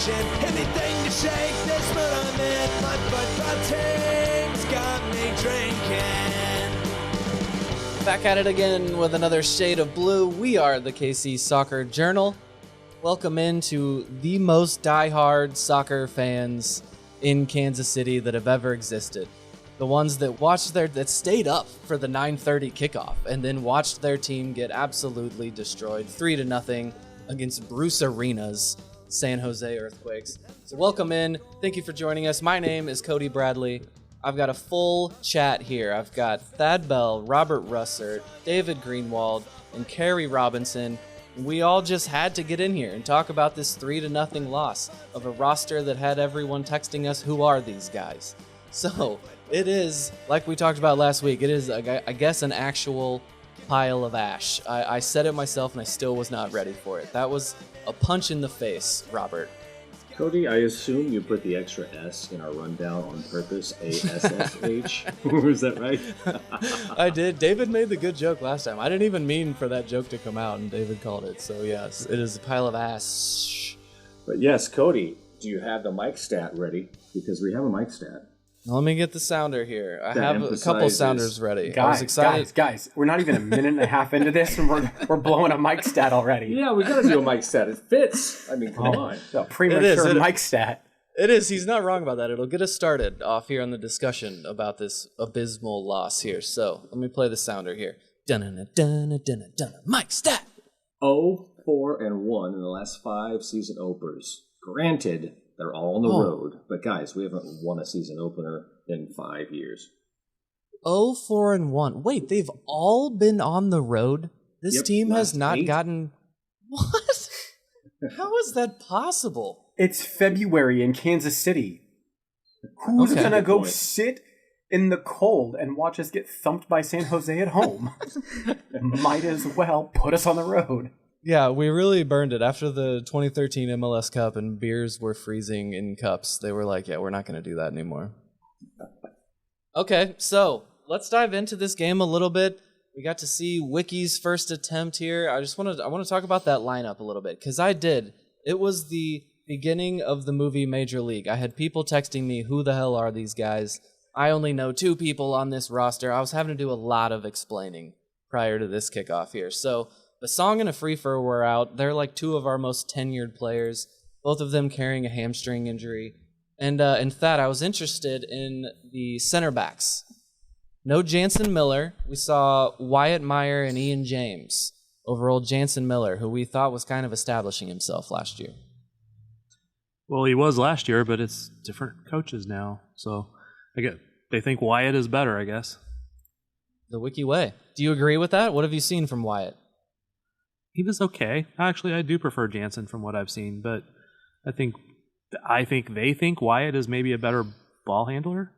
motion. Anything to shake this mood I'm in. My football team's got me drinking. Back at it again with another shade of blue. We are the KC Soccer Journal. Welcome into the most diehard soccer fans in Kansas City that have ever existed. The ones that stayed up for the 9:30 kickoff and then watched their team get absolutely destroyed 3-0 against Bruce Arena's San Jose Earthquakes. So welcome in. Thank you for joining us. My name is Cody Bradley. I've got a full chat here. I've got Thad Bell, Robert Russert, David Greenwald, and Kerry Robinson. We all just had to get in here and talk about this 3-0 loss of a roster that had everyone texting us, who are these guys? So it is, like we talked about last week, it is, I guess, an actual pile of ash. I said it myself and I still was not ready for it. That was a punch in the face, Robert. Cody, I assume you put the extra S in our rundown on purpose, ASSH. Was that right? I did. David made the good joke last time. I didn't even mean for that joke to come out, and David called it. So, yes, it is a pile of ass. But yes, Cody, do you have the mic stat ready? Because we have a mic stat. Let me get the sounder here. I have a couple sounders ready. I was excited. Guys, we're not even a minute and a half into this, and we're blowing a mic stat already. Yeah, we got to do a mic stat. It fits. I mean, come on. So premature mic stat. It is. He's not wrong about that. It'll get us started off here on the discussion about this abysmal loss here. So let me play the sounder here. Dun-dun-dun-dun-dun-dun. Mic stat. 0-4-1 in the last 5 season openers. Granted, they're all on the road. But, guys, we haven't won a season opener in 5 years. 0-4-1. Wait, they've all been on the road? This team has not gotten... What? How is that possible? It's February in Kansas City. Who's going to go sit in the cold and watch us get thumped by San Jose at home? Might as well put us on the road. Yeah, we really burned it. After the 2013 MLS Cup and beers were freezing in cups, they were like, yeah, we're not going to do that anymore. Okay, so let's dive into this game a little bit. We got to see Wicky's first attempt here. I want to talk about that lineup a little bit, because I did. It was the beginning of the movie Major League. I had people texting me, who the hell are these guys? I only know 2 people on this roster. I was having to do a lot of explaining prior to this kickoff here. So Basong and Afrifa were out. They're like 2 of our most tenured players, both of them carrying a hamstring injury. And in Thad, I was interested in the center backs. No Jansen Miller. We saw Wyatt Meyer and Ian James over old Jansen Miller, who we thought was kind of establishing himself last year. Well, he was last year, but it's different coaches now. So they think Wyatt is better, I guess. The Wicky Way. Do you agree with that? What have you seen from Wyatt? He was okay. Actually, I do prefer Jansen from what I've seen, but I think they think Wyatt is maybe a better ball handler.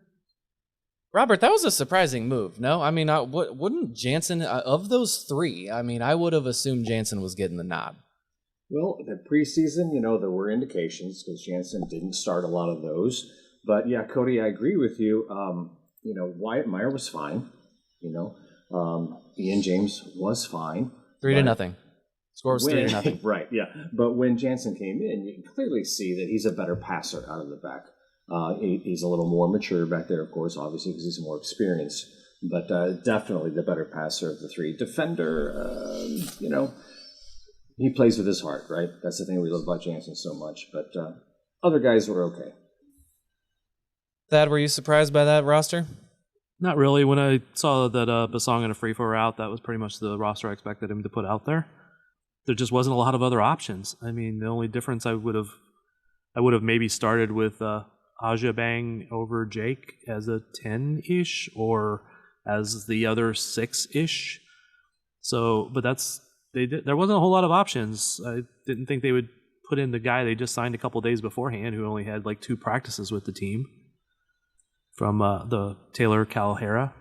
Robert, that was a surprising move, no? I mean, wouldn't Jansen, of those 3, I mean, I would have assumed Jansen was getting the nod. Well, the preseason, there were indications because Jansen didn't start a lot of those. But, yeah, Cody, I agree with you. Wyatt Meyer was fine. Ian James was fine. 3-0. Score was 3-0. Right, yeah. But when Jansen came in, you can clearly see that he's a better passer out of the back. He's a little more mature back there, of course, obviously, because he's more experienced. But definitely the better passer of the 3. Defender, he plays with his heart, right? That's the thing we love about Jansen so much. But other guys were okay. Thad, were you surprised by that roster? Not really. When I saw that Basong and Afrifa were out, that was pretty much the roster I expected him to put out there. There just wasn't a lot of other options. I mean, the only difference I would have maybe started with Aja Bang over Jake as a 10-ish or as the other 6-ish. So, but there wasn't a whole lot of options. I didn't think they would put in the guy they just signed a couple days beforehand who only had like 2 practices with the team from the Taylor Calhera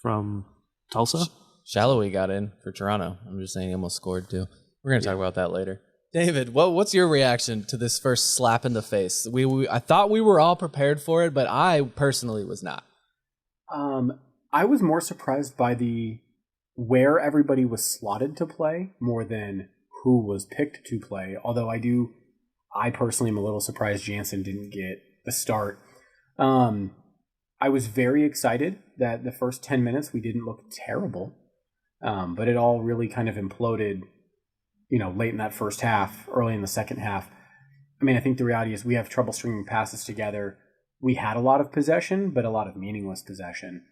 from Tulsa. Salloi got in for Toronto. I'm just saying he almost scored too. We're going to talk about that later. David, what's your reaction to this first slap in the face? I thought we were all prepared for it, but I personally was not. I was more surprised by where everybody was slotted to play more than who was picked to play. Although I do I personally am a little surprised Jansen didn't get the start. I was very excited that the first 10 minutes we didn't look terrible, but it all really kind of imploded, late in that first half, early in the second half. I mean, I think the reality is we have trouble stringing passes together. We had a lot of possession, but a lot of meaningless possession.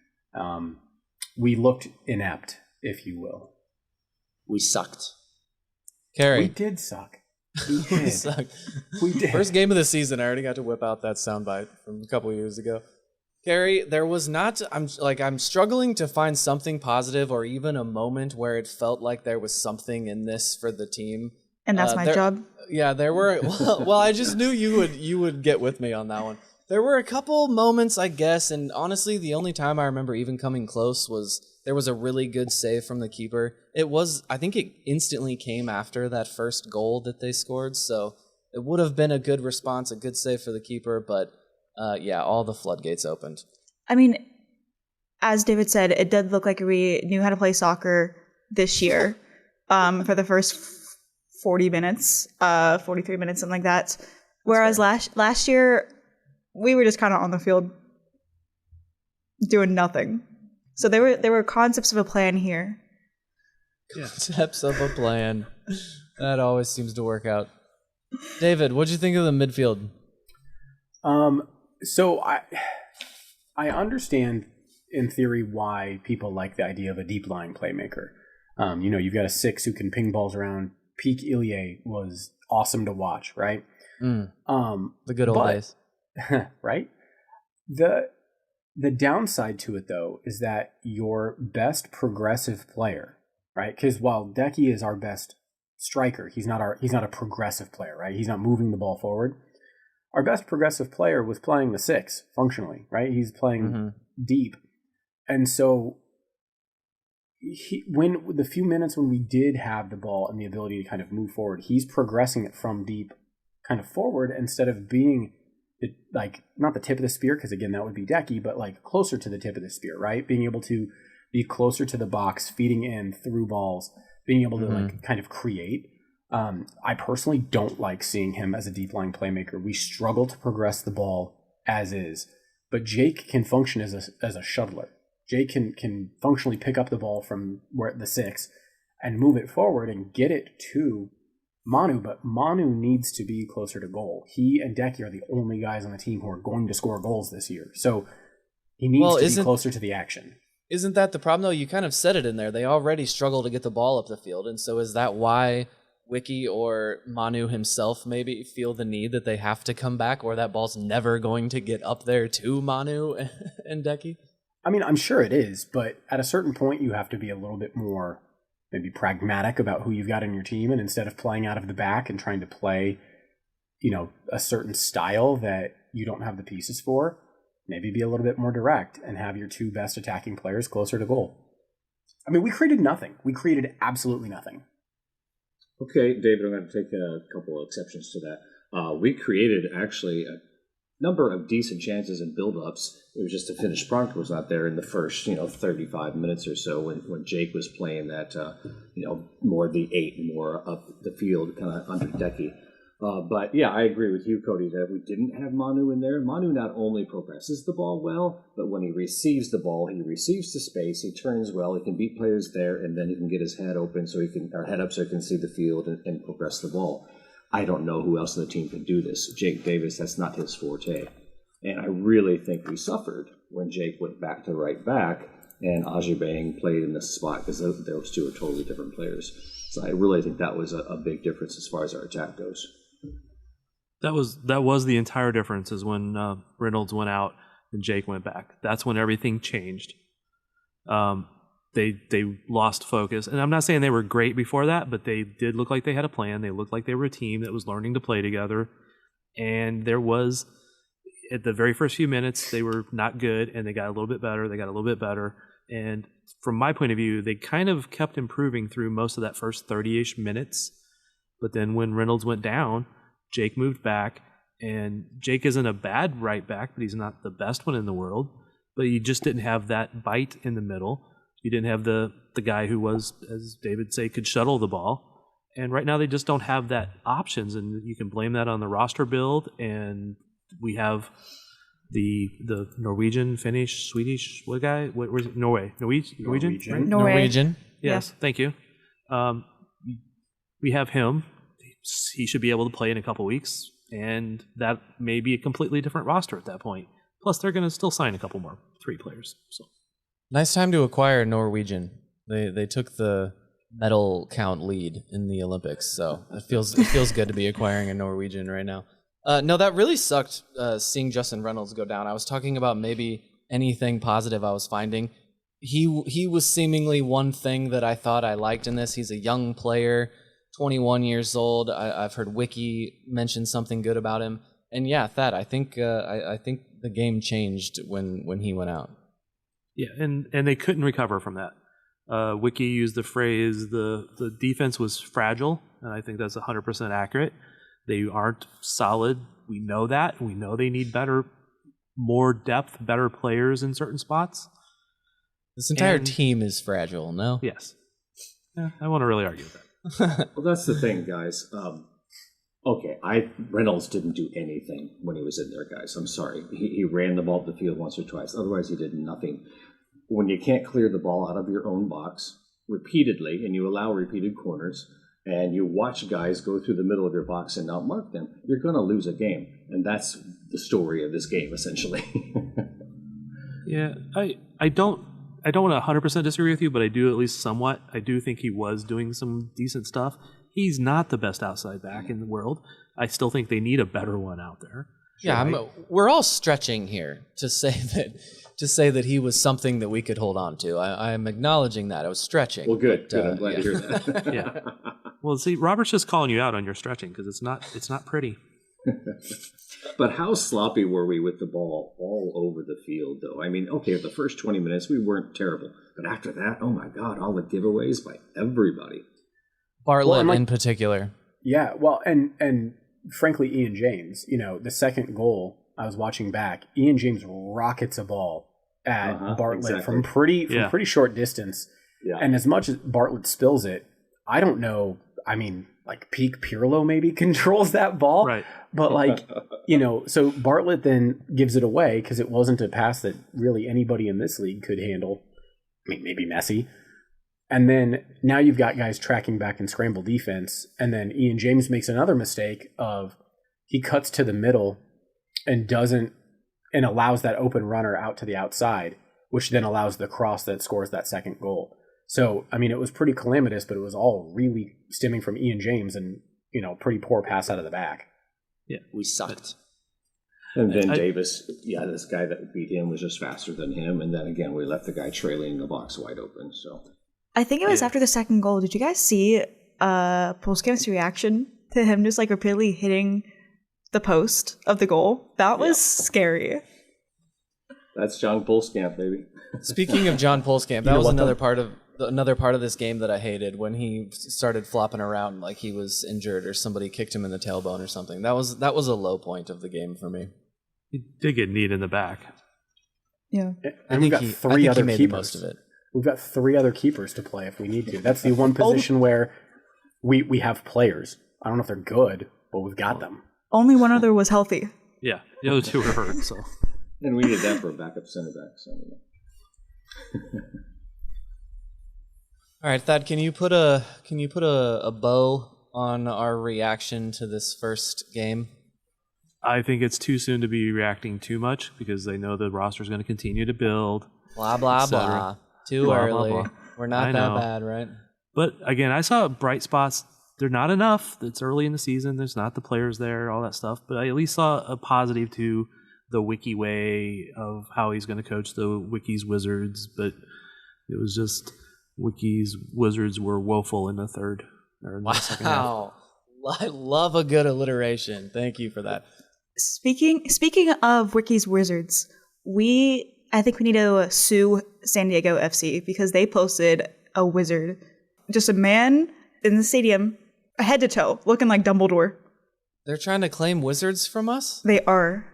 We looked inept, if you will. We sucked. Carrie. We did suck. We did. We sucked. We did. First game of the season, I already got to whip out that soundbite from a couple of years ago. Carrie, there was not, I'm struggling to find something positive or even a moment where it felt like there was something in this for the team. And that's my job. Yeah, there were, well, I just knew you would get with me on that one. There were a couple moments, I guess, and honestly, the only time I remember even coming close was there was a really good save from the keeper. I think it instantly came after that first goal that they scored, so it would have been a good response, a good save for the keeper, but all the floodgates opened. I mean, as David said, it did look like we knew how to play soccer this year for the first 40 minutes, 43 minutes, something like that. Whereas last year, we were just kind of on the field doing nothing. So there were concepts of a plan here. Concepts of a plan. That always seems to work out. David, what'd you think of the midfield? So I understand in theory why people like the idea of a deep lying playmaker. You've got a 6 who can ping balls around. Peak Ilie was awesome to watch, right? The good old days. Right? The downside to it, though, is that your best progressive player, right? Because while Decky is our best striker, he's not a progressive player, right? He's not moving the ball forward. Our best progressive player was playing the 6 functionally, right? He's playing deep. And so when the few minutes when we did have the ball and the ability to kind of move forward, he's progressing it from deep kind of forward instead of being not the tip of the spear, because again, that would be Decky, but like closer to the tip of the spear, right? Being able to be closer to the box, feeding in through balls, being able to kind of create. I personally don't like seeing him as a deep lying playmaker. We struggle to progress the ball as is, but Jake can function as a shuttler. Jake can functionally pick up the ball from the 6 and move it forward and get it to Manu, but Manu needs to be closer to goal. He and Decky are the only guys on the team who are going to score goals this year. So he needs to be closer to the action. Isn't that the problem, though? You kind of said it in there. They already struggle to get the ball up the field, and so is that why Wicky or Manu himself maybe feel the need that they have to come back, or that ball's never going to get up there to Manu and Decky? I mean, I'm sure it is, but at a certain point you have to be a little bit more maybe pragmatic about who you've got in your team, and instead of playing out of the back and trying to play, a certain style that you don't have the pieces for, maybe be a little bit more direct and have your 2 best attacking players closer to goal. I mean, we created nothing. We created absolutely nothing. Okay, David, I'm going to take a couple of exceptions to that. We created actually a number of decent chances and build-ups. It was just the finished product was not there in the first, 35 minutes or so when Jake was playing that, more the 8, more up the field, kind of under Decky. But yeah, I agree with you, Cody, that we didn't have Manu in there. Manu not only progresses the ball well, but when he receives the ball, he receives the space, he turns well, he can beat players there, and then he can get his head open head up so he can see the field and progress the ball. I don't know who else in the team can do this. Jake Davis, that's not his forte. And I really think we suffered when Jake went back to right back and Ajibang played in this spot, because those 2 are totally different players. So I really think that was a big difference as far as our attack goes. That was the entire difference, is when Reynolds went out and Jake went back. That's when everything changed. They lost focus. And I'm not saying they were great before that, but they did look like they had a plan. They looked like they were a team that was learning to play together. And there was, at the very first few minutes, they were not good, and they got a little bit better. And from my point of view, they kind of kept improving through most of that first 30-ish minutes. But then when Reynolds went down, Jake moved back, and Jake isn't a bad right back, but he's not the best one in the world. But you just didn't have that bite in the middle. You didn't have the guy who was, as David said, could shuttle the ball. And right now they just don't have that options, and you can blame that on the roster build. And we have the Norwegian, Finnish, Swedish, what guy? What was it? Norwegian? Right? Norwegian. Yes, thank you. We have him. He should be able to play in a couple weeks, and that may be a completely different roster at that point. Plus, they're going to still sign a couple more 3 players. So, Nice time to acquire Norwegian. They took the medal count lead in the Olympics, so it feels good to be acquiring a Norwegian right now. No, that really sucked seeing Justin Reynolds go down. I was talking about maybe anything positive I was finding. He was seemingly one thing that I thought I liked in this. He's a young player, 21 years old. I've heard Wicky mention something good about him. And yeah, Thad, I think the game changed when he went out. yeah, and they couldn't recover from that. Wicky used the phrase, the defense was fragile, and I think that's 100% accurate. They aren't solid. We know that. We know they need more depth, better players in certain spots. This entire team is fragile, no? Yes. Yeah, I want to really argue with that. Well, that's the thing, guys. Okay, Reynolds didn't do anything when he was in there, guys. I'm sorry. He ran the ball up the field once or twice. Otherwise, he did nothing. When you can't clear the ball out of your own box repeatedly, and you allow repeated corners, and you watch guys go through the middle of your box and not mark them, you're going to lose a game. And that's the story of this game, essentially. Yeah, I don't want to 100% disagree with you, but I do at least somewhat. I do think he was doing some decent stuff. He's not the best outside back in the world. I still think they need a better one out there. Yeah, we're all stretching here to say that he was something that we could hold on to. I'm acknowledging that. I was stretching. Well, good. I'm glad to hear that. Yeah. Well, see, Robert's just calling you out on your stretching because it's not pretty. But how sloppy were we with the ball all over the field, though? I mean, okay, the first 20 minutes, we weren't terrible. But after that, oh my God, all the giveaways by everybody. Bartlett in particular. Yeah, well, and frankly, Ian James, the second goal, I was watching back, Ian James rockets a ball at Bartlett from pretty short distance. Yeah. And as much as Bartlett spills it, I don't know, I mean, like peak Pirlo maybe controls that ball. Right. But so Bartlett then gives it away because it wasn't a pass that really anybody in this league could handle. I mean, maybe Messi. And then now you've got guys tracking back in scramble defense. And then Ian James makes another mistake of he cuts to the middle and allows that open runner out to the outside, which then allows the cross that scores that second goal. So, I mean, it was pretty calamitous, but it was all really stemming from Ian James and, pretty poor pass out of the back. Yeah, we sucked. And then Davis, this guy that beat him was just faster than him. And then again, we left the guy trailing the box wide open. So I think it was after the second goal. Did you guys see Postcamp's reaction to him just repeatedly hitting the post of the goal? That was scary. That's John Polskamp, baby. Speaking of John Polskamp, that was another part of this game that I hated when he started flopping around like he was injured or somebody kicked him in the tailbone or something. That was a low point of the game for me. He did get kneed in the back. Yeah, and we've got three other keepers. Most of it. We've got 3 other keepers to play if we need to. That's the one position where we have players. I don't know if they're good, but we've got them. Only one other was healthy. Yeah, the other 2 were hurt. So, and we needed that for a backup center back. So. All right, Thad, can you put a bow on our reaction to this first game? I think it's too soon to be reacting too much because I know the roster is going to continue to build. Blah blah blah. Too early. Blah, blah. We're not that bad, right? But again, I saw bright spots. They're not enough. It's early in the season. There's not the players there, all that stuff. But I at least saw a positive to the Wicky Way of how he's going to coach the Wicky's Wizards. But it was just Wicky's Wizards were woeful in the third or in the second half. Wow. I love a good alliteration. Thank you for that. Speaking of Wicky's Wizards, I think we need to sue San Diego FC because they posted a wizard, just a man in the stadium, head to toe, looking like Dumbledore. They're trying to claim wizards from us? They are.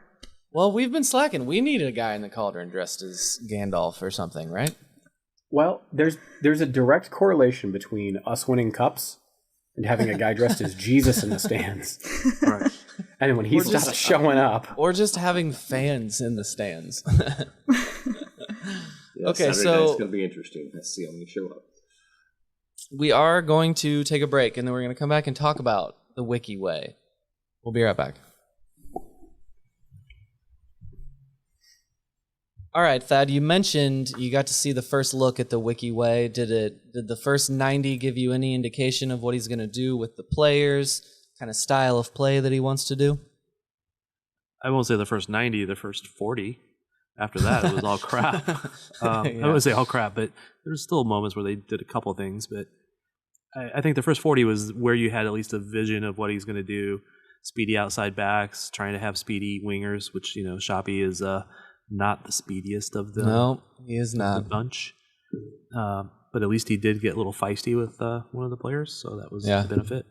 Well, we've been slacking. We need a guy in the cauldron dressed as Gandalf or something, right? Well, there's a direct correlation between us winning cups and having a guy dressed as Jesus in the stands. Right. And when he stops showing up. Or just having fans in the stands. Yeah, Okay, Saturday so night's going to be interesting. Let's see how many show up. we are going to take a break, and then we're going to come back and talk about the Wicky Way. We'll be right back. All right, Thad, you mentioned you got to see the first look at the Wicky Way. Did the first 90 give you any indication of what he's going to do with the players, kind of style of play that he wants to do? I won't say the first 90, the first 40. After that, it was all crap. I wouldn't say all crap, but there was still moments where they did a couple things. But I think the first 40 was where you had at least a vision of what he's going to do. Speedy outside backs, trying to have speedy wingers, which, Shoppy is not the speediest of the, No, he is not. the bunch. But at least he did get a little feisty with one of the players, so that was a benefit.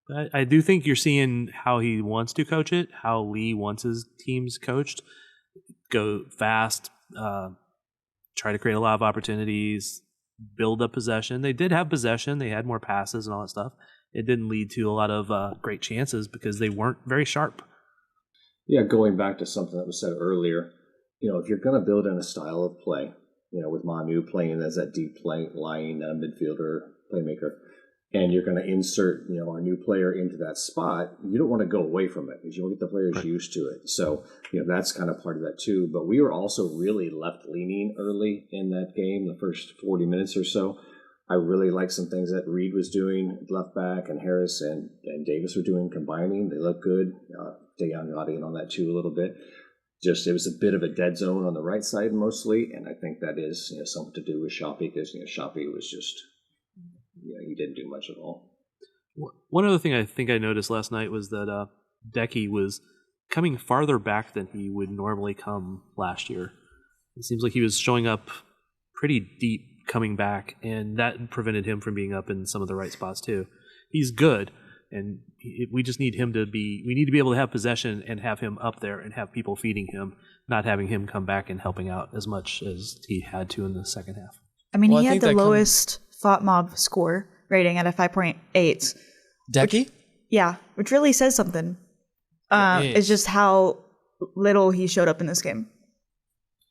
But I do think you're seeing how he wants to coach it, how Lee wants his teams coached. Go fast, try to create a lot of opportunities, build up possession. They did have possession. They had more passes and all that stuff. It didn't lead to a lot of great chances because they weren't very sharp. Yeah, going back to something that was said earlier, if you're going to build in a style of play, with Manu playing as that deep lying midfielder playmaker, and you're going to insert, our new player into that spot, you don't want to go away from it because you want to get the players used to it. So, that's kind of part of that too. But we were also really left-leaning early in that game, the first 40 minutes or so. I really liked some things that Reed was doing, left back, and Harris and Davis were doing, combining. They looked good. Dayan got in on that too a little bit. Just it was a bit of a dead zone on the right side mostly, and I think that is something to do with Shoppy because Shoppy was just he didn't do much at all. One other thing I think I noticed last night was that Decky was coming farther back than he would normally come last year. It seems like he was showing up pretty deep coming back, and that prevented him from being up in some of the right spots too. He's good, and we just need him to be. We need to be able to have possession and have him up there and have people feeding him, not having him come back and helping out as much as he had to in the second half. I mean, he had the lowest Thought Mob score rating at a 5.8. Decky? Which really says something. It's just how little he showed up in this game.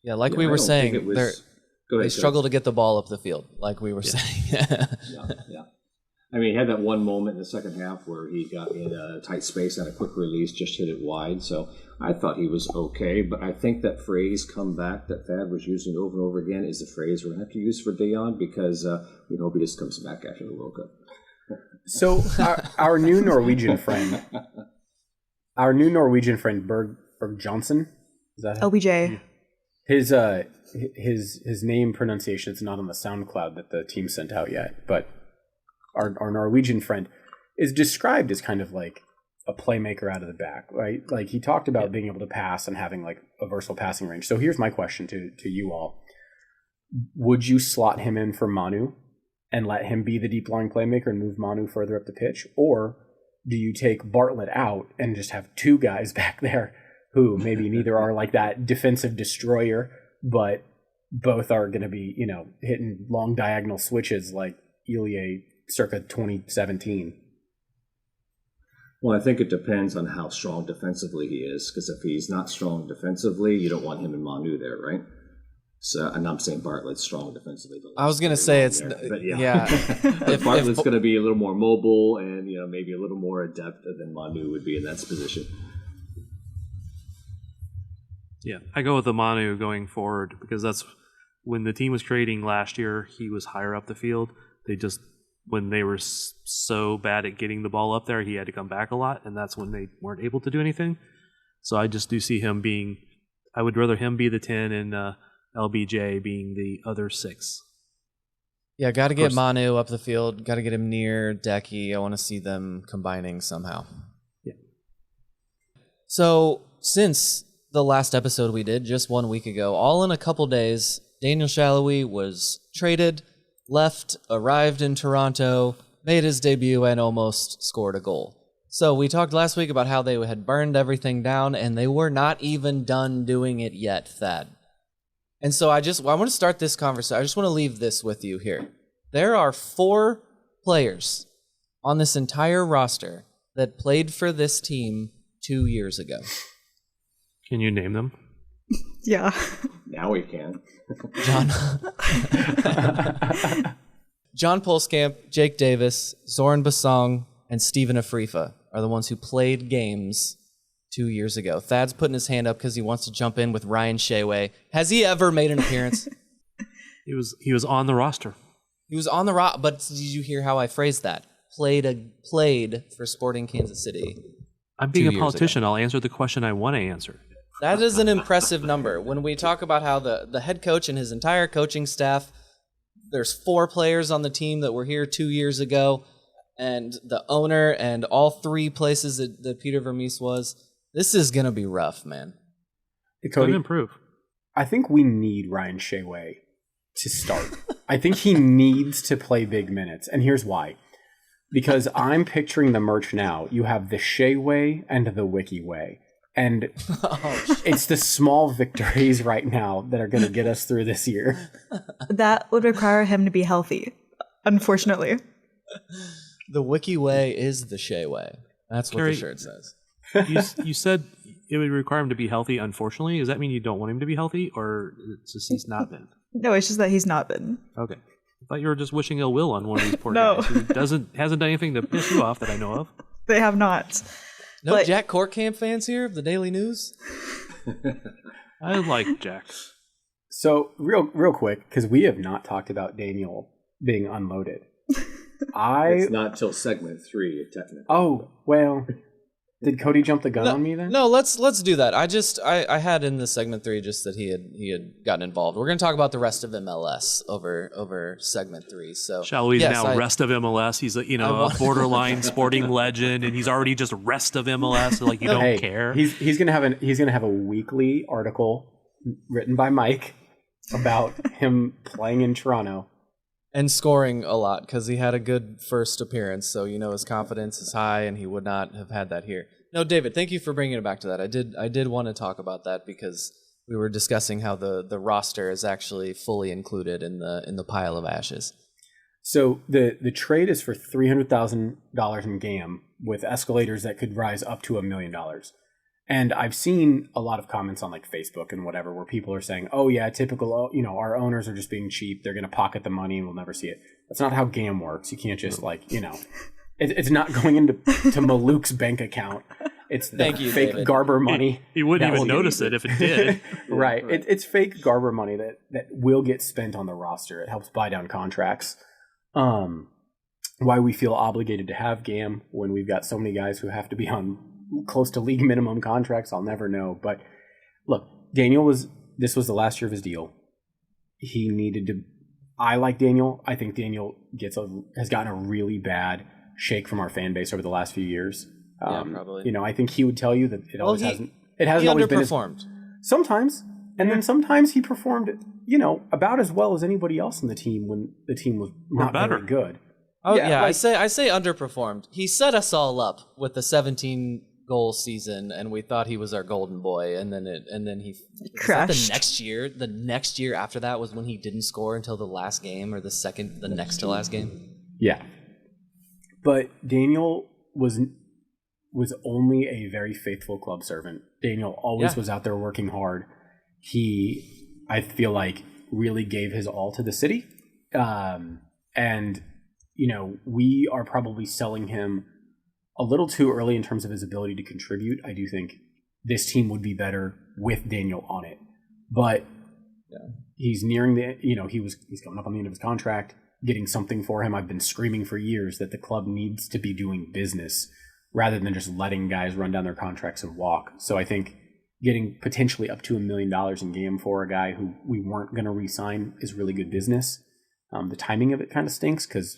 Yeah, like we were saying, they struggle to get the ball up the field, like we were saying. Yeah. I mean, he had that one moment in the second half where he got in a tight space and a quick release, just hit it wide. So I thought he was okay. But I think that phrase, come back, that Thad was using over and over again is the phrase we're going to have to use for Dayan because we hope he just comes back after the World Cup. So our new Norwegian friend, Berg Johnson, is that LBJ. His name pronunciation is not on the SoundCloud that the team sent out yet, but our Norwegian friend is described as kind of like a playmaker out of the back, right? Like he talked about being able to pass and having like a versatile passing range. So here's my question to you all. Would you slot him in for Manu and let him be the deep lying playmaker and move Manu further up the pitch? Or do you take Bartlett out and just have two guys back there who maybe neither are like that defensive destroyer, but both are going to be, hitting long diagonal switches like Ilie circa 2017? Well, I think it depends on how strong defensively he is, because if he's not strong defensively, you don't want him and Manu there, right? So, and I'm saying Bartlett's strong defensively. I was going to say it's, but if Bartlett's going to be a little more mobile and maybe a little more adept than Manu would be in that position. Yeah, I go with the Manu going forward because that's when the team was creating last year. He was higher up the field. When they were so bad at getting the ball up there, he had to come back a lot, and that's when they weren't able to do anything. So I just do see him being. I would rather him be the 10 and LBJ being the other 6. Yeah, got to get Manu up the field. Got to get him near Decky. I want to see them combining somehow. Yeah. So since the last episode we did just 1 week ago, all in a couple days, Daniel Salloi was traded, arrived in Toronto, made his debut, and almost scored a goal. So we talked last week about how they had burned everything down, and they were not even done doing it yet, Thad. And so I want to start this conversation. I just want to leave this with you here. There are 4 players on this entire roster that played for this team 2 years ago? Can you name them? Yeah. Now we can. John Polskamp, Jake Davis, Zoran Basong, and Steven Afrifa are the ones who played games 2 years ago. Thad's putting his hand up because he wants to jump in with Ryan Sheway. Has he ever made an appearance? He was on the roster. He was on the roster, but did you hear how I phrased that? Played for Sporting Kansas City. I'm being 2 a years politician. ago. I'll answer the question I want to answer. That is an impressive number. When we talk about how the head coach and his entire coaching staff, there's 4 players on the team that were here 2 years ago, and the owner and all 3 places that Peter Vermees was, this is going to be rough, man. It's going to improve. I think we need Ryan Sheway to start. I think he needs to play big minutes, and here's why. Because I'm picturing the merch now. You have the Sheway and the Wicky Way. And it's the small victories right now that are going to get us through this year. That would require him to be healthy, unfortunately. The Wicky Way is the Shea Way. That's what Carrie, the shirt says. You said it would require him to be healthy, unfortunately. Does that mean you don't want him to be healthy, or it's just he's not been? No, it's just that he's not been. Okay. I thought you were just wishing ill will on one of these poor No. guys who hasn't done anything to piss you off that I know of. They have not. No But- Jack Courtcamp fans here of the Daily News? I like Jack. So real quick, because we have not talked about Daniel being unloaded. It's not till segment 3, technically. Oh, well, did Cody jump the gun on me then? No, let's do that. I had in the segment 3 just that he had gotten involved. We're going to talk about the rest of MLS over segment 3. So Shall we yes, now rest of MLS? He's a borderline sporting legend, and he's already just rest of MLS. Like you don't care. He's gonna have a weekly article written by Mike about him playing in Toronto. And scoring a lot because he had a good first appearance. So, his confidence is high and he would not have had that here. No, David, thank you for bringing it back to that. I did want to talk about that because we were discussing how the roster is actually fully included in the pile of ashes. So the trade is for $300,000 in GAM with escalators that could rise up to $1 million. And I've seen a lot of comments on like Facebook and whatever where people are saying, "Oh yeah, typical. Our owners are just being cheap. They're going to pocket the money and we'll never see it." That's not how GAM works. You can't just it's not going into Maluk's bank account. It's the fake David. Garber money. He wouldn't even notice it if it did. Right. It's fake Garber money that will get spent on the roster. It helps buy down contracts. Why we feel obligated to have GAM when we've got so many guys who have to be on close to league minimum contracts, I'll never know. But look, this was the last year of his deal. He needed to. I like Daniel. I think Daniel has gotten a really bad shake from our fan base over the last few years. Yeah, probably. I think he would tell you that it always hasn't. It He hasn't always been underperformed. sometimes, and then sometimes he performed, about as well as anybody else in the team when the team was not better. very good. Oh yeah, I say underperformed. He set us all up with the 17 goal season, and we thought he was our golden boy, and then he crashed. The next year after that was when he didn't score until the last game or the next to last game. Yeah, but Daniel was only a very faithful club servant. Daniel always was out there working hard. He, I feel like, really gave his all to the city, and we are probably selling him a little too early in terms of his ability to contribute. I do think this team would be better with Daniel on it, but he's nearing he's coming up on the end of his contract. Getting something for him. I've been screaming for years that the club needs to be doing business rather than just letting guys run down their contracts and walk. So I think getting potentially up to $1 million in GAM for a guy who we weren't going to re-sign is really good business. The timing of it kind of stinks because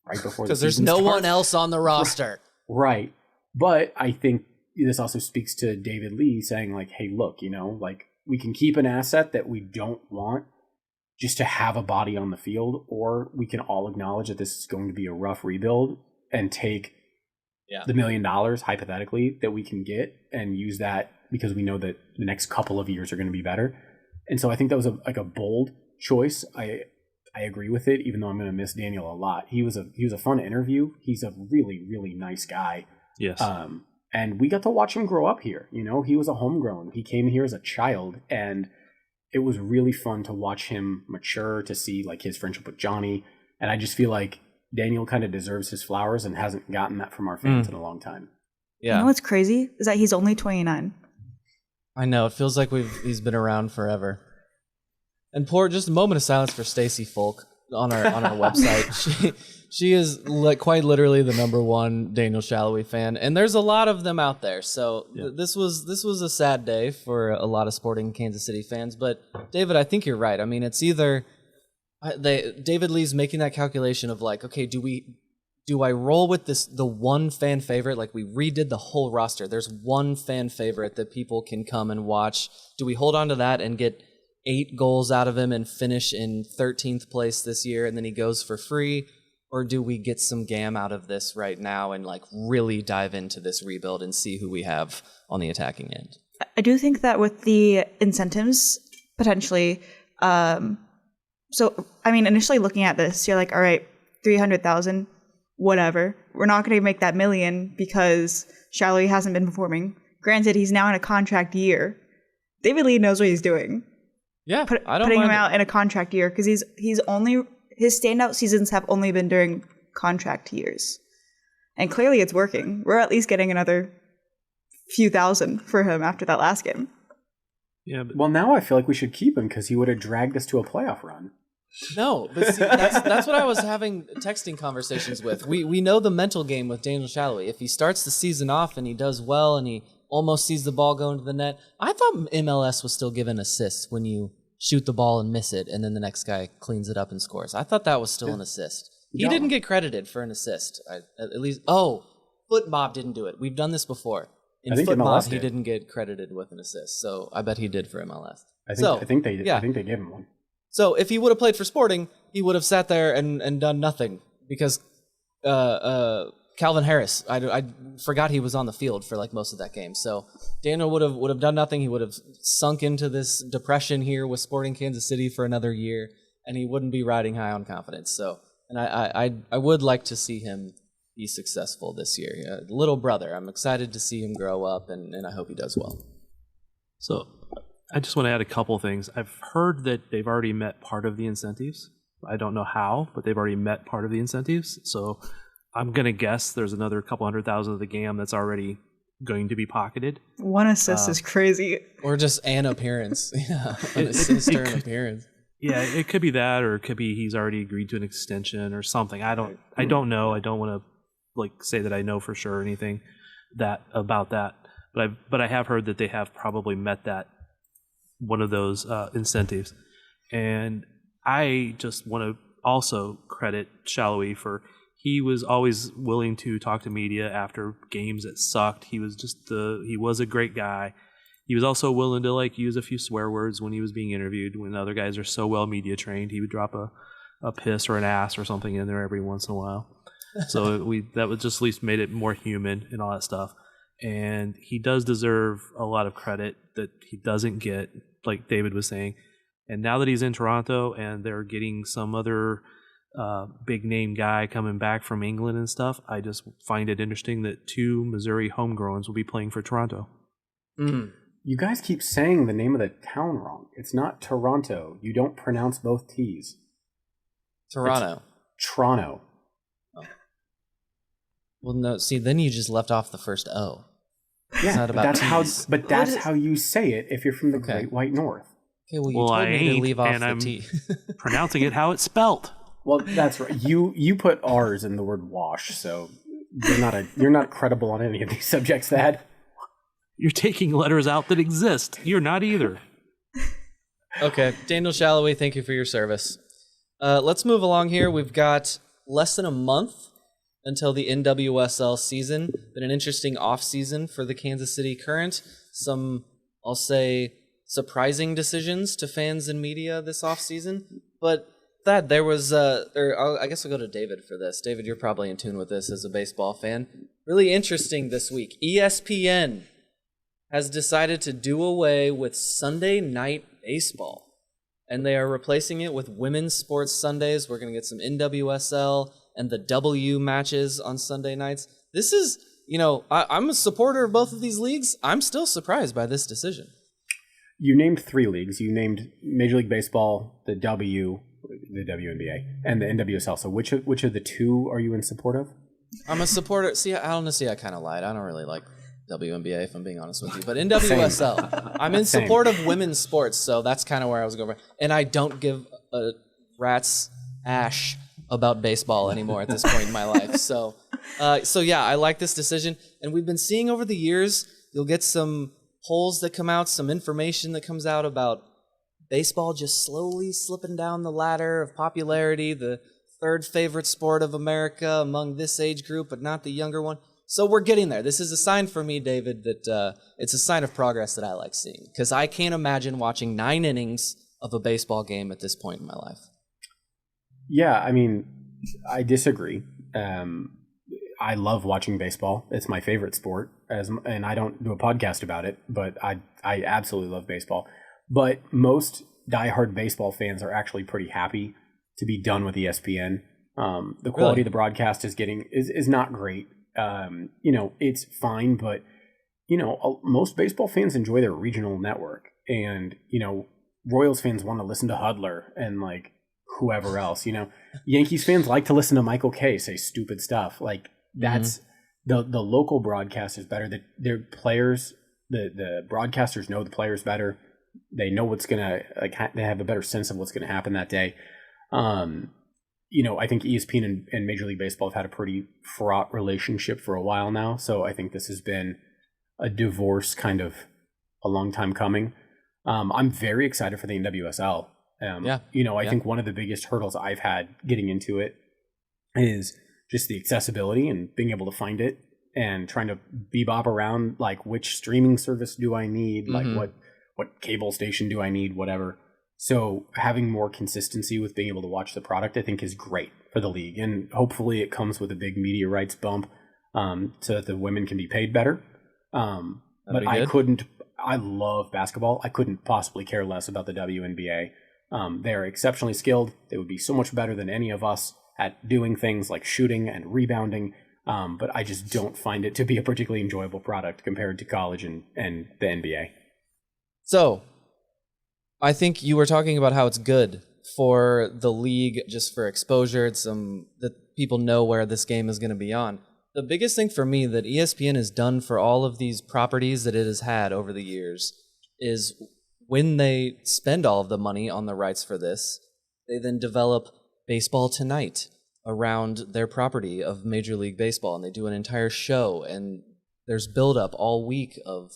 right before because there's no one else on the roster. Right. But I think this also speaks to David Lee saying like, hey, look, we can keep an asset that we don't want just to have a body on the field, or we can all acknowledge that this is going to be a rough rebuild and take the $1 million hypothetically that we can get and use that because we know that the next couple of years are going to be better. And so I think that was a bold choice. I agree with it, even though I'm going to miss Daniel a lot. He was a fun interview. He's a really, really nice guy. Yes. And we got to watch him grow up here. You know, he was a homegrown. He came here as a child, and it was really fun to watch him mature, to see like his friendship with Johnny. And I just feel like Daniel kind of deserves his flowers and hasn't gotten that from our fans in a long time. Yeah. You know what's crazy is that he's only 29. I know. It feels like he's been around forever. And just a moment of silence for Stacy Folk on our website. She is quite literally the number one Daniel Salloi fan, and there's a lot of them out there. So this was a sad day for a lot of Sporting Kansas City fans. But David, I think you're right. I mean, it's either David Lee's making that calculation of like, okay, do I roll with the one fan favorite? Like, we redid the whole roster. There's one fan favorite that people can come and watch. Do we hold on to that and get 8 goals out of him and finish in 13th place this year, and then he goes for free? Or do we get some gam out of this right now and like really dive into this rebuild and see who we have on the attacking end? I do think that with the incentives, potentially, so, I mean, initially looking at this, you're like, all right, 300,000, whatever. We're not going to make that million because Salloi hasn't been performing. Granted, he's now in a contract year. David Lee knows what he's doing. Yeah, I don't putting mind him out in a contract year because his standout seasons have only been during contract years, and clearly it's working. We're at least getting another few thousand for him after that last game. Yeah. Well, now I feel like we should keep him because he would have dragged us to a playoff run. No, but see, that's what I was having texting conversations with. We know the mental game with Daniel Salloi. If he starts the season off and he does well and he almost sees the ball go into the net, I thought MLS was still giving assists when you shoot the ball and miss it, and then the next guy cleans it up and scores. I thought that was still an assist. He didn't get credited for an assist. At least, Foot Mob didn't do it. We've done this before. In Foot Mob, he didn't get credited with an assist, so I bet he did for MLS. I think they did. Yeah. I think they gave him one. So if he would have played for Sporting, he would have sat there and done nothing because Calvin Harris, I forgot he was on the field for like most of that game. So Daniel would have done nothing. He would have sunk into this depression here with Sporting Kansas City for another year, and he wouldn't be riding high on confidence. So, and I would like to see him be successful this year. Little brother, I'm excited to see him grow up, and I hope he does well. So I just want to add a couple things. I've heard that they've already met part of the incentives. I don't know how, but they've already met part of the incentives. So I'm going to guess there's another couple 100,000 of the GAM that's already going to be pocketed. One assist is crazy. Or just an appearance. Yeah, an assist or an appearance. Yeah, it could be that, or it could be he's already agreed to an extension or something. I don't know. I don't want to like say that I know for sure or anything about that. But I have heard that they have probably met that one of those incentives. And I just want to also credit Salloi for he was always willing to talk to media after games that sucked. He was he was a great guy. He was also willing to like use a few swear words when he was being interviewed. When other guys are so well media trained, he would drop a piss or an ass or something in there every once in a while. So that was just at least made it more human and all that stuff. And he does deserve a lot of credit that he doesn't get, like David was saying. And now that he's in Toronto and they're getting some other big name guy coming back from England and stuff, I just find it interesting that 2 Missouri homegrowns will be playing for Toronto. Mm. You guys keep saying the name of the town wrong. It's not Toronto. You don't pronounce both T's. Toronto. It's Toronto. Oh. Well, no. See, then you just left off the first O. Yeah, it's not about that's how you say it if you're from the Great White North. Okay, well, you told me to leave off the T. Pronouncing it how it's spelt. Well, that's right. You put R's in the word wash, so you're not credible on any of these subjects, Thad. You're taking letters out that exist. You're not either. Okay, Daniel Salloi, thank you for your service. Let's move along here. We've got less than a month until the NWSL season. Been an interesting off-season for the Kansas City Current. Some, I'll say, surprising decisions to fans and media this off-season. But Thad, there was, I guess I'll go to David for this. David, you're probably in tune with this as a baseball fan. Really interesting this week. ESPN has decided to do away with Sunday Night Baseball. and they are replacing it with women's sports Sundays. We're going to get some NWSL and the W matches on Sunday nights. This is, I'm a supporter of both of these leagues. I'm still surprised by this decision. You named 3 leagues. You named Major League Baseball, the WNBA, and the NWSL. So which of the 2 are you in support of? I'm a supporter. I kind of lied. I don't really like WNBA, if I'm being honest with you. But NWSL, I'm in support of women's sports, so that's kind of where I was going. And I don't give a rat's ash about baseball anymore at this point in my life. So yeah, I like this decision. And we've been seeing over the years, you'll get some polls that come out, some information that comes out about baseball just slowly slipping down the ladder of popularity, the 3rd favorite sport of America among this age group, but not the younger one. So we're getting there. This is a sign for me, David, that it's a sign of progress that I like seeing, because I can't imagine watching 9 innings of a baseball game at this point in my life. Yeah, I mean, I disagree. I love watching baseball. It's my favorite sport, and I don't do a podcast about it, but I absolutely love baseball. But most diehard baseball fans are actually pretty happy to be done with ESPN. The quality of the broadcast is not great. It's fine, but most baseball fans enjoy their regional network, and Royals fans want to listen to Hudler and like whoever else. Yankees fans like to listen to Michael Kay say stupid stuff. Like that's the local broadcast is better. Their players, the broadcasters know the players better. They know what's gonna they have a better sense of what's gonna happen that day. I think ESPN and Major League Baseball have had a pretty fraught relationship for a while now. So I think this has been a divorce kind of a long time coming. I'm very excited for the NWSL. I think one of the biggest hurdles I've had getting into it is just the accessibility and being able to find it and trying to bebop around, like, which streaming service do I need? Like what cable station do I need? Whatever. So having more consistency with being able to watch the product, I think, is great for the league. And hopefully it comes with a big media rights bump so that the women can be paid better. But I love basketball. I couldn't possibly care less about the WNBA. They're exceptionally skilled. They would be so much better than any of us at doing things like shooting and rebounding. But I just don't find it to be a particularly enjoyable product compared to college and the NBA. So I think you were talking about how it's good for the league, just for exposure. It's that people know where this game is going to be on. The biggest thing for me that ESPN has done for all of these properties that it has had over the years is when they spend all of the money on the rights for this, they then develop Baseball Tonight around their property of Major League Baseball, and they do an entire show, and there's build-up all week of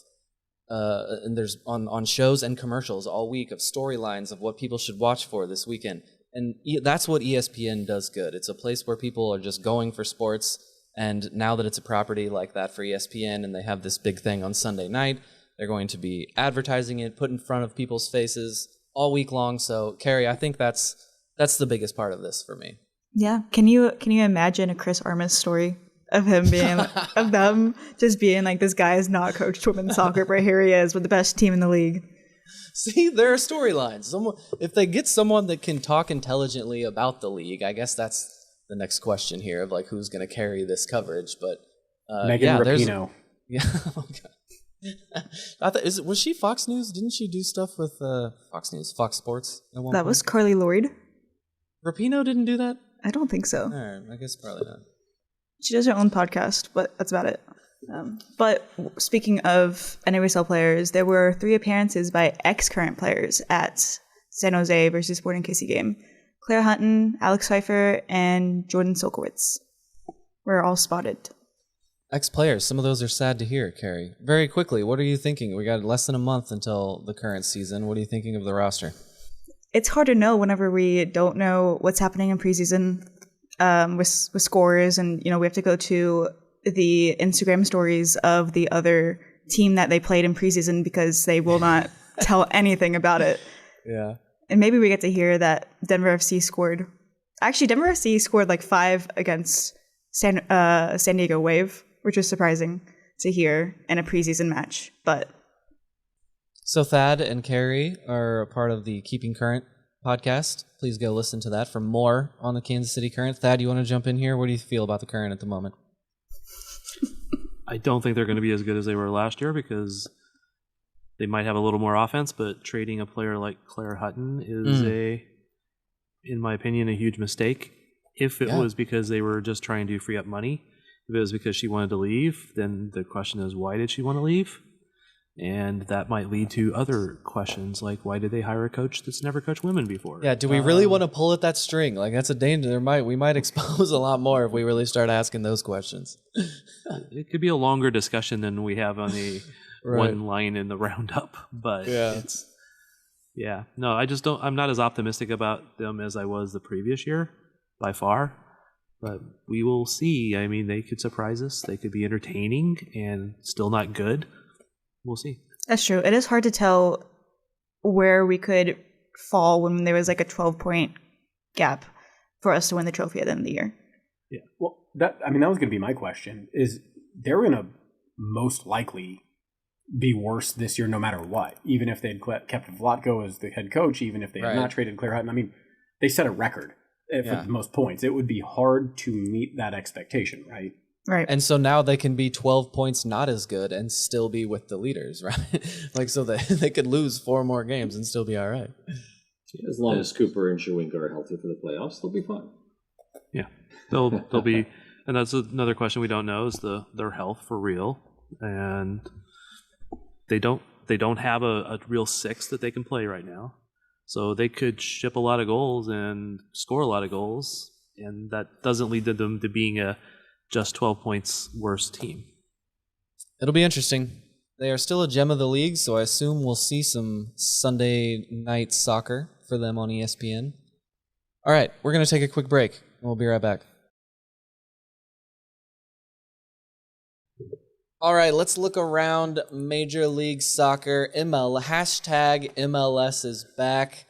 and there's on shows and commercials all week of storylines of what people should watch for this weekend. And that's what ESPN does good. It's a place where people are just going for sports, and now that it's a property like that for ESPN and they have this big thing on Sunday night, they're going to be advertising it, put in front of people's faces all week long. So, Carrie, I think that's the biggest part of this for me. Yeah. Can you imagine a Chris Armas story of him being of them just being like, this guy has not coached women's soccer, but here he is with the best team in the league? See, there are storylines. If they get someone that can talk intelligently about the league, I guess that's the next question here of like who's going to carry this coverage. But Megan Rapinoe. Oh God. Was she Fox News? Didn't she do stuff with Fox News, Fox Sports at one point? That was Carly Lloyd. Rapinoe didn't do that? I don't think so. All right, I guess probably not. She does her own podcast, but that's about it. But speaking of NWSL players, there were 3 appearances by ex-current players at San Jose versus Sporting KC game. Claire Hutton, Alex Pfeiffer, and Jordan Solkowitz were all spotted. Ex-players, some of those are sad to hear, Carrie. Very quickly, what are you thinking? We got less than a month until the current season. What are you thinking of the roster? It's hard to know whenever we don't know what's happening in preseason with scores, and we have to go to the Instagram stories of the other team that they played in preseason because they will not tell anything about it. Yeah. And maybe we get to hear that Denver FC scored. Actually, Denver FC scored like 5 against San Diego Wave, which was surprising to hear in a preseason match. But so Thad and Carrie are a part of the Keeping Current podcast. Please go listen to that for more on the Kansas City Current. Thad, you want to jump in here? What do you feel about the Current at the moment? I don't think they're going to be as good as they were last year because they might have a little more offense, but trading a player like Claire Hutton is in my opinion, a huge mistake. If it was because they were just trying to free up money, if it was because she wanted to leave, then the question is, why did she want to leave? And that might lead to other questions, like why did they hire a coach that's never coached women before? Yeah, do we really want to pull at that string? Like, that's a danger. We might expose a lot more if we really start asking those questions. It could be a longer discussion than we have on the one line in the roundup, but I'm not as optimistic about them as I was the previous year, by far. But we will see. I mean, they could surprise us. They could be entertaining and still not good. We'll see. That's true. It is hard to tell where we could fall when there was like a 12-point gap for us to win the trophy at the end of the year. Yeah. Well, that was going to be my question. Is they're going to most likely be worse this year no matter what, even if they'd kept Vlatko as the head coach, even if they had not traded Claire Hutton. I mean, they set a record for the most points. It would be hard to meet that expectation, right? Right. And so now they can be 12 points not as good and still be with the leaders, right? Like, so they could lose 4 more games and still be all right. Yeah, as long as Cooper and Shawinka are healthy for the playoffs, they'll be fine. Yeah, they'll be, and that's another question we don't know is their health for real, and they don't have a real 6 that they can play right now, so they could ship a lot of goals and score a lot of goals, and that doesn't lead to them to being a just 12 points worse team. It'll be interesting. They are still a gem of the league, so I assume we'll see some Sunday night soccer for them on ESPN. All right, we're going to take a quick break, and we'll be right back. All right, let's look around Major League Soccer. Hashtag MLS is back.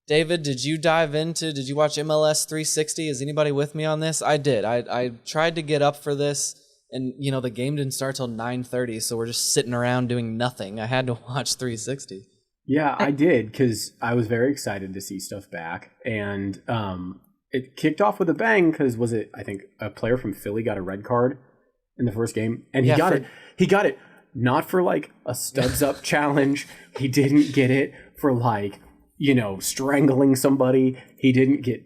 David, did you watch MLS 360? Is anybody with me on this? I did. I tried to get up for this, and, the game didn't start till 9:30, so we're just sitting around doing nothing. I had to watch 360. Yeah, I did, because I was very excited to see stuff back, and it kicked off with a bang, because I think a player from Philly got a red card in the first game, and he got it not for, like, a studs-up challenge. He didn't get it for, like, strangling somebody. He didn't get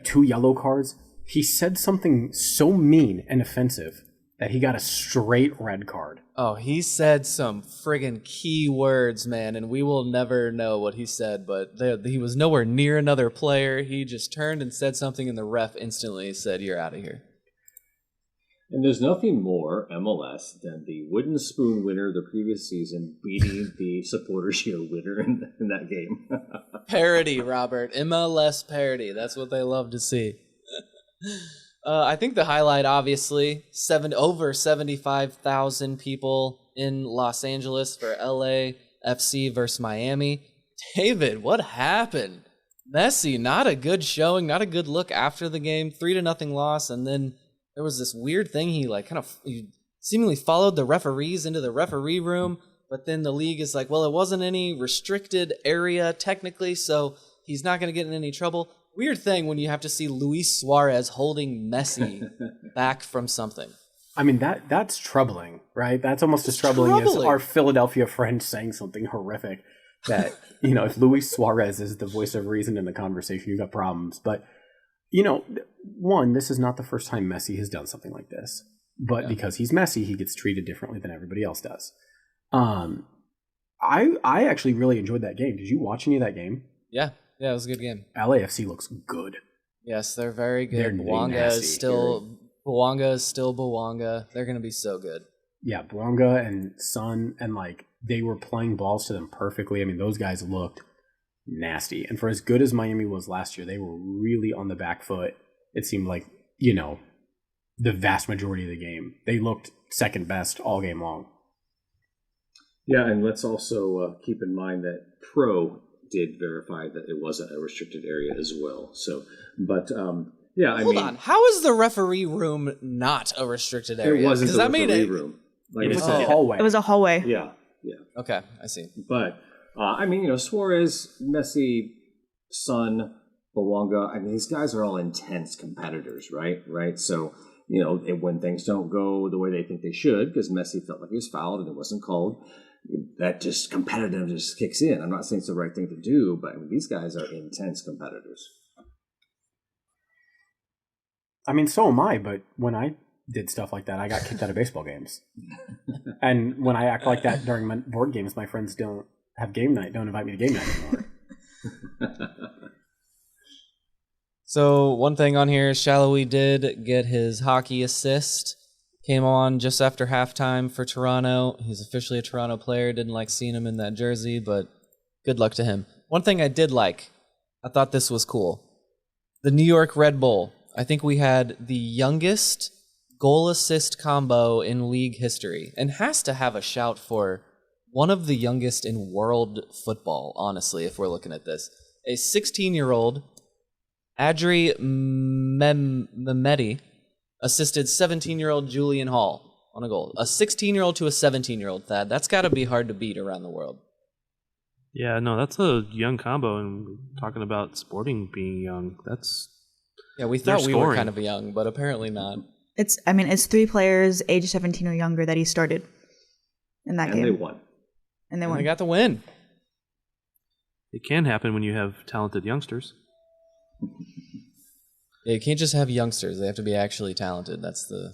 2 yellow cards. He said something so mean and offensive that he got a straight red card. Oh, he said some friggin' key words, man, and we will never know what he said, but he was nowhere near another player. He just turned and said something, and the ref instantly said, "You're out of here." And there's nothing more MLS than the wooden spoon winner of the previous season beating the Supporters Shield winner in that game. Parody, Robert. MLS parody. That's what they love to see. I think the highlight, obviously, over 75,000 people in Los Angeles for LAFC versus Miami. David, what happened? Messi, not a good showing, not a good look after the game. 3-0 loss, and then there was this weird thing. He seemingly followed the referees into the referee room, but then the league is like, well, it wasn't any restricted area technically, so he's not going to get in any trouble. Weird thing when you have to see Luis Suarez holding Messi back from something. I mean, that's troubling, right? That's almost as troubling as our Philadelphia friend saying something horrific that, if Luis Suarez is the voice of reason in the conversation, you've got problems. But one, this is not the first time Messi has done something like this, but because he's Messi, he gets treated differently than everybody else does. I actually really enjoyed that game. Did you watch any of that game? Yeah, it was a good game. LAFC looks good. Yes, they're very good. They're Bouanga is still Bouanga. They're going to be so good. Yeah, Bouanga and Son, and they were playing balls to them perfectly. I mean, those guys looked nasty. And for as good as Miami was last year, they were really on the back foot. It seemed like, the vast majority of the game. They looked second best all game long. Yeah, and let's also keep in mind that Pro did verify that it wasn't a restricted area as well. So, but Hold on. How is the referee room not a restricted area? It wasn't the referee room. It was a hallway. It was a hallway. Yeah. Okay, I see. But, Suarez, Messi, Son, Bawanga. I mean, these guys are all intense competitors, right? Right. So, when things don't go the way they think they should, because Messi felt like he was fouled and it wasn't called, that just competitive just kicks in. I'm not saying it's the right thing to do, but I mean, these guys are intense competitors. I mean, so am I, but when I did stuff like that, I got kicked out of baseball games. And when I act like that during my board games, my friends don't have game night, don't invite me to game night anymore. So one thing on here, Salloi did get his hockey assist. Came on just after halftime for Toronto. He's officially a Toronto player. Didn't like seeing him in that jersey, but good luck to him. One thing I did like, I thought this was cool. The New York Red Bull. I think we had the youngest goal assist combo in league history, and has to have a shout for one of the youngest in world football, honestly, if we're looking at this. A 16-year-old, Adri Mehmeti, assisted 17-year-old Julian Hall on a goal. A 16-year-old to a 17-year-old, Thad. That's got to be hard to beat around the world. Yeah, no, that's a young combo, and talking about Sporting being young, Yeah, we thought we were kind of young, but apparently not. It's 3 players age 17 or younger that he started in that game. And they won. And they won. They got the win. It can happen when you have talented youngsters. Yeah, you can't just have youngsters. They have to be actually talented. That's the...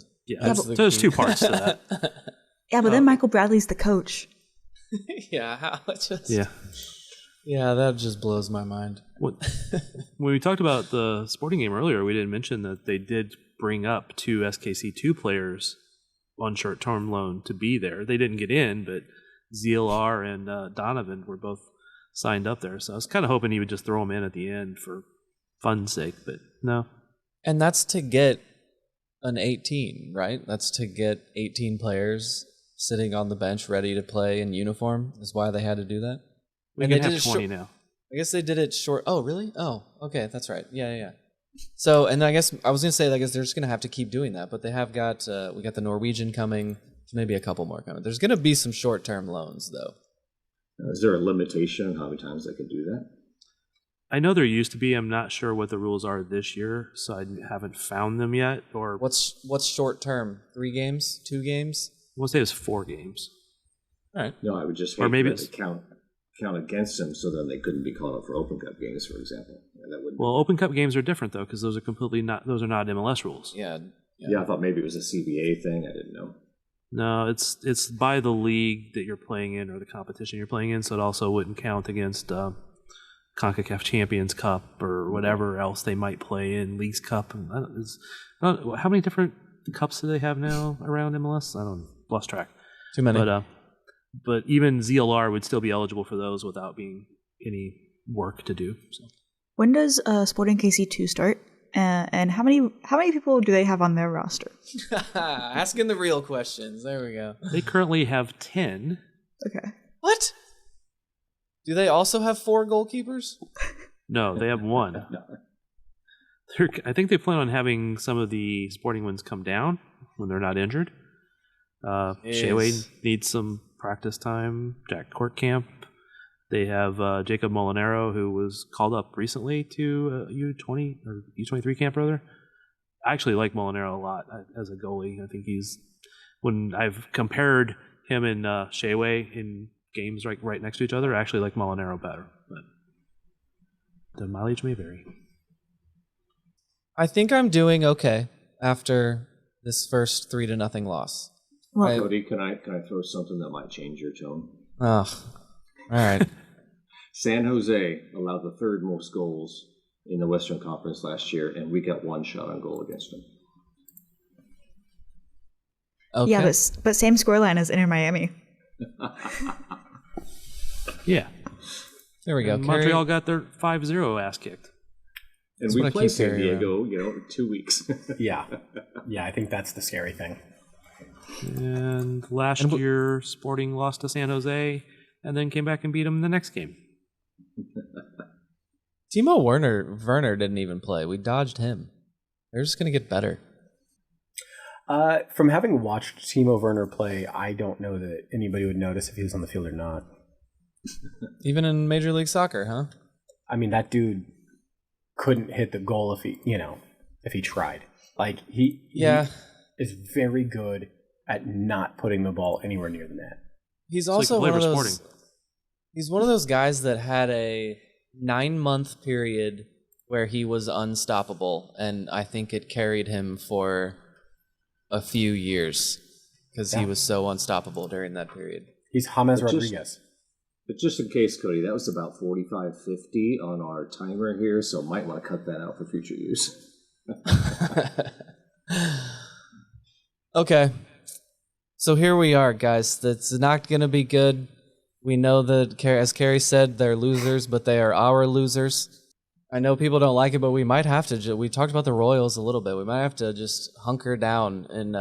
There's 2 parts to that. Yeah, but then Michael Bradley's the coach. Yeah, Yeah. Yeah, that just blows my mind. When we talked about the Sporting game earlier, we didn't mention that they did bring up 2 SKC2 players on short-term loan to be there. They didn't get in, but ZLR and Donovan were both signed up there. So I was kind of hoping he would just throw them in at the end for fun's sake, but no. And that's to get an 18, right? That's to get 18 players sitting on the bench ready to play in uniform is why they had to do that. We can have 20 now. I guess they did it short. Oh, really? Oh, okay, that's right. Yeah. So, and I guess I was going to say, I guess they're just going to have to keep doing that, but they have got, we got the Norwegian coming, maybe a couple more coming. There's going to be some short-term loans, though. Is there a limitation on how many times they can do that? I know there used to be. I'm not sure what the rules are this year, so I haven't found them yet. Or what's short-term? 3 games? 2 games? We'll say it's 4 games. All right. No, I would just or maybe it's count against them, so then they couldn't be called up for Open Cup games, for example. Well, Open Cup games are different though, because those are not MLS rules. Yeah. I thought maybe it was a CBA thing. I didn't know. No, it's by the league that you're playing in or the competition you're playing in, so it also wouldn't count against CONCACAF Champions Cup or whatever else they might play in, Leagues Cup. How many different cups do they have now around MLS? I don't lost track. Too many. But even ZLR would still be eligible for those without being any work to do. So. When does Sporting KC2 start? And how many people do they have on their roster? Asking the real questions. There we go. They currently have 10. Okay. What? Do they also have 4 goalkeepers? No, they have 1. I think they plan on having some of the Sporting ones come down when they're not injured. Shayway needs some practice time. Jack Courtcamp. They have Jacob Molinaro, who was called up recently to U20 or U23 camp, rather. I actually like Molinaro a lot as a goalie. I think when I've compared him and Shayway in games right next to each other, I actually like Molinaro better. But the mileage may vary. I think I'm doing okay after this first 3-0 loss. Well, Cody, can I throw something that might change your tone? Oh, all right. San Jose allowed the 3rd most goals in the Western Conference last year, and we got 1 shot on goal against them. Okay. yeah, but same scoreline as Inter Miami. Yeah. There we go. And Montreal got their 5-0 ass kicked. And That's we what I play keep San hearing Diego, in 2 weeks. Yeah, I think that's the scary thing. And last year, Sporting lost to San Jose and then came back and beat them in the next game. Timo Werner didn't even play. We dodged him. They're just going to get better. From having watched Timo Werner play, I don't know that anybody would notice if he was on the field or not. Even in Major League Soccer, huh? I mean, that dude couldn't hit the goal if he tried. Like, he is very good at not putting the ball anywhere near the net. He's also one of those. He's one of those guys that had a 9-month period where he was unstoppable, and I think it carried him for a few years because he was so unstoppable during that period. He's James Rodriguez. But just in case, Cody, that was about 45:50 on our timer here, so might want to cut that out for future use. Okay. So here we are, guys. That's not going to be good. We know that, as Carrie said, they're losers, but they are our losers. I know people don't like it, but we might have to. We talked about the Royals a little bit. We might have to just hunker down. And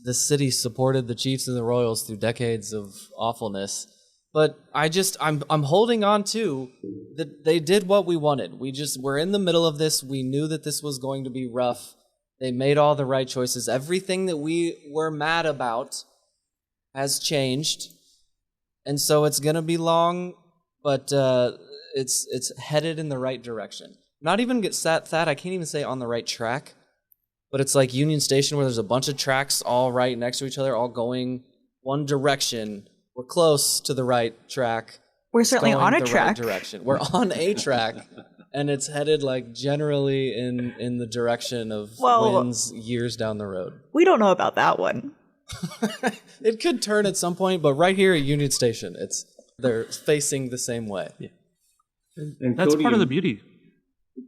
this city supported the Chiefs and the Royals through decades of awfulness. But I'm holding on to that they did what we wanted. We're in the middle of this. We knew that this was going to be rough. They made all the right choices. Everything that we were mad about has changed. And so it's going to be long, but it's headed in the right direction. Not even Thad, I can't even say on the right track, but it's like Union Station where there's a bunch of tracks all right next to each other, all going one direction. We're close to the right track. We're certainly on a track. Right direction. We're on a track, and it's headed like generally in the direction of wins years down the road. We don't know about that one. It could turn at some point, but right here at Union Station, they're facing the same way. Yeah. And that's Cody, part of the beauty.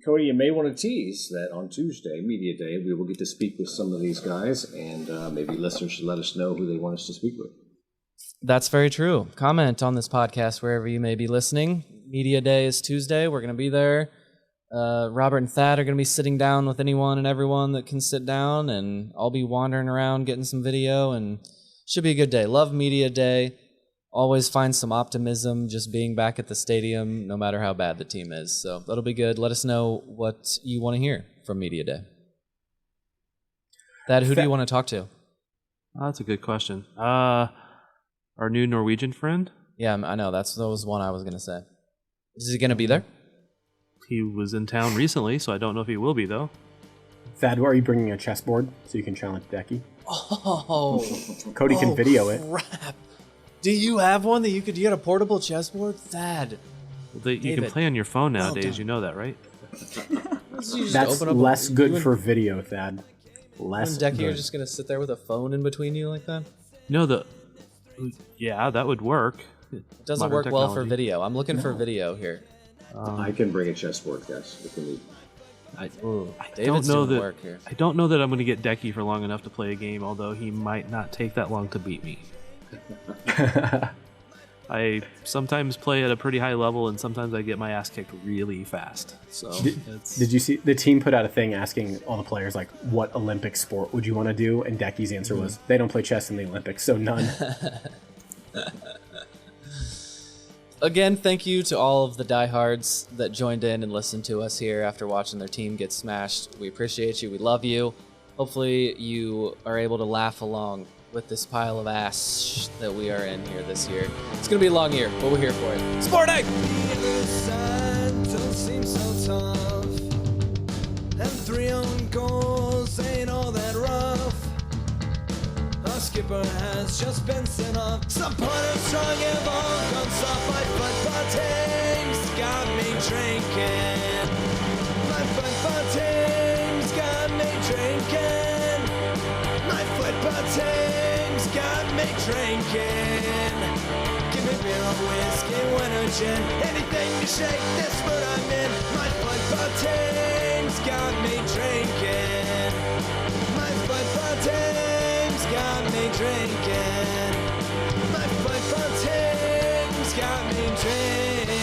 Cody, you may want to tease that on Tuesday, Media Day, we will get to speak with some of these guys, and maybe listeners should let us know who they want us to speak with. That's very true. Comment on this podcast wherever you may be listening. Media Day is Tuesday. We're going to be there. Robert and Thad are going to be sitting down with anyone and everyone that can sit down, and I'll be wandering around getting some video, and should be a good day. Love Media Day. Always find some optimism just being back at the stadium, no matter how bad the team is. So that'll be good. Let us know what you want to hear from Media Day. Thad, who do you want to talk to? Oh, that's a good question. Our new Norwegian friend? Yeah, I know. That was one I was going to say. Is he going to be there? He was in town recently, so I don't know if he will be, though. Thad, are you bringing a chessboard so you can challenge Decky? Oh. Cody can video it. Crap. Do you have one that you got a portable chessboard? Thad. You can play on your phone nowadays. You know that, right? That's less good for video, Thad. Less Decky, good. you're just going to sit there with a phone in between you like that? No, yeah, that would work. It doesn't work well for video. I'm looking for video here. I can bring a chessboard, guys, if you need. I David's don't know doing that. work here. I don't know that I'm going to get Decky for long enough to play a game. Although he might not take that long to beat me. I sometimes play at a pretty high level, and sometimes I get my ass kicked really fast. So did you see the team put out a thing asking all the players like, what Olympic sport would you want to do? And Decky's answer was, they don't play chess in the Olympics, so none. Again, thank you to all of the diehards that joined in and listened to us here after watching their team get smashed. We appreciate you. We love you. Hopefully you are able to laugh along with this pile of ass that we are in here this year. It's going to be a long year, but we're here for it. Sporting! Don't seem so tough, and 3 own goals ain't all that rough. Our skipper has just been sent off. Some punter strong and ball comes off. My football team's got me drinking. My football team's got me drinking. My football team's got me drinking. Give me beer or whiskey, wine or gin, anything to shake this mood I'm in. My football team's got me drinking. My football team's got me drinking. My football team's got me drinking.